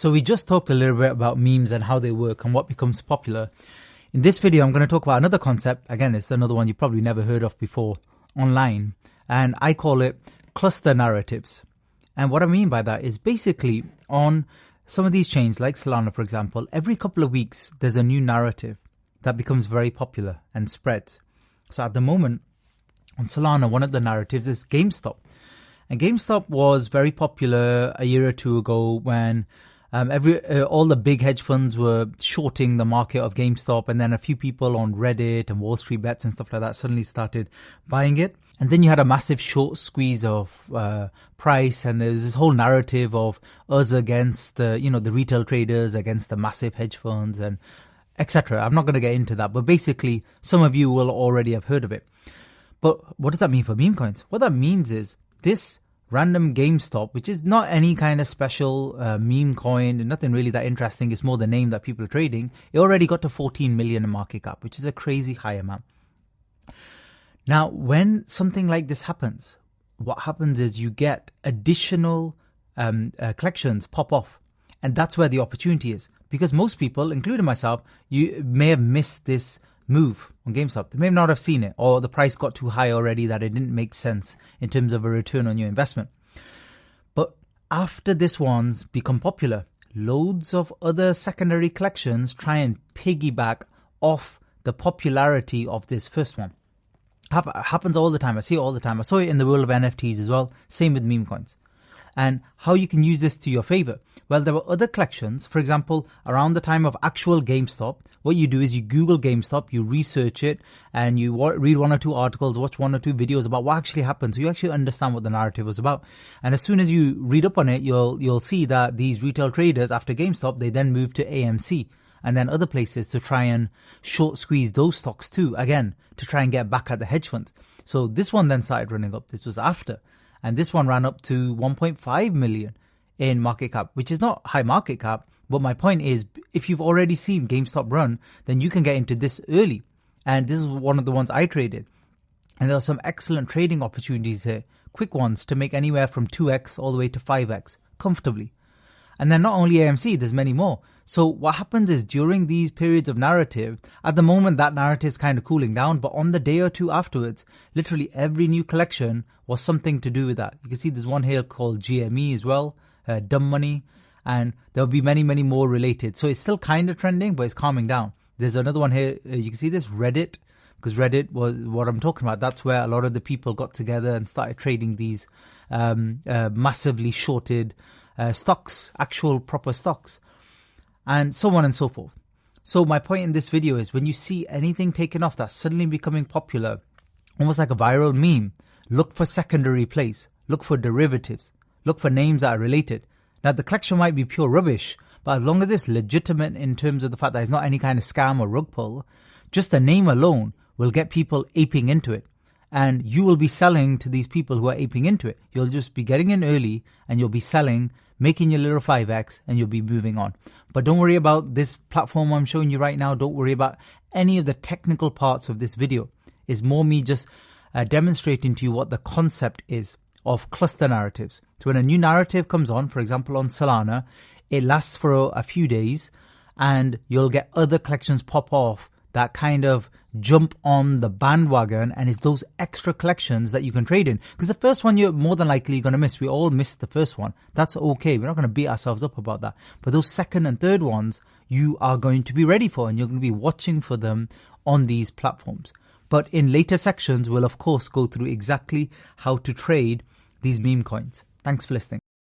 So we just talked a little bit about memes and how they work and what becomes popular. In this video, I'm going to talk about another concept. Again, it's another one you probably never heard of before online. And I call it cluster narratives. And what I mean by that is basically on some of these chains like Solana, for example, every couple of weeks, there's a new narrative that becomes very popular and spreads. So at the moment on Solana, one of the narratives is GameStop. And GameStop was very popular a year or two ago when all the big hedge funds were shorting the market of GameStop, and then a few people on Reddit and Wall Street Bets and stuff like that suddenly started buying it. And then you had a massive short squeeze of price, and there's this whole narrative of us against the retail traders against the massive hedge funds and etc. I'm not going to get into that, but basically some of you will already have heard of it. But what does that mean for meme coins? What that means is this random GameStop, which is not any kind of special meme coin and nothing really that interesting. It's more the name that people are trading. It already got to 14 million in market cap, which is a crazy high amount. Now, when something like this happens, what happens is you get additional collections pop off. And that's where the opportunity is. Because most people, including myself, you may have missed this move on GameStop. They may not have seen it, or the price got too high already that it didn't make sense in terms of a return on your investment. But after this one's become popular, loads of other secondary collections try and piggyback off the popularity of this first one. Happens all the time. I see it all the time. I saw it in the world of NFTs as well. Same with meme coins. And how you can use this to your favor. Well, there were other collections. For example, around the time of actual GameStop, what you do is you Google GameStop, you research it, and you read one or two articles, watch one or two videos about what actually happened. So you actually understand what the narrative was about. And as soon as you read up on it, you'll see that these retail traders after GameStop, they then moved to AMC and then other places to try and short squeeze those stocks too, again, to try and get back at the hedge funds. So this one then started running up. This was after. And this one ran up to 1.5 million in market cap, which is not high market cap. But my point is, if you've already seen GameStop run, then you can get into this early. And this is one of the ones I traded. And there are some excellent trading opportunities here, quick ones to make anywhere from 2x all the way to 5x comfortably. And then not only AMC, there's many more. So what happens is during these periods of narrative, at the moment that narrative is kind of cooling down, but on the day or two afterwards, literally every new collection was something to do with that. You can see there's one here called GME as well, Dumb Money, and there'll be many, many more related. So it's still kind of trending, but it's calming down. There's another one here, you can see this Reddit, because Reddit was what I'm talking about. That's where a lot of the people got together and started trading these massively shorted stocks, actual proper stocks, and so on and so forth. So my point in this video is when you see anything taken off that's suddenly becoming popular, almost like a viral meme, look for secondary plays, look for derivatives, look for names that are related. Now the collection might be pure rubbish, but as long as it's legitimate in terms of the fact that it's not any kind of scam or rug pull, just the name alone will get people aping into it. And you will be selling to these people who are aping into it. You'll just be getting in early and you'll be selling, making your little 5x, and you'll be moving on. But don't worry about this platform I'm showing you right now. Don't worry about any of the technical parts of this video. It's more me just demonstrating to you what the concept is of cluster narratives. So when a new narrative comes on, for example, on Solana, it lasts for a few days and you'll get other collections pop off that kind of jump on the bandwagon, and it's those extra collections that you can trade in. Because the first one you're more than likely going to miss. We all missed the first one. That's okay. We're not going to beat ourselves up about that. But those second and third ones, you are going to be ready for, and you're going to be watching for them on these platforms. But in later sections, we'll of course go through exactly how to trade these meme coins. Thanks for listening.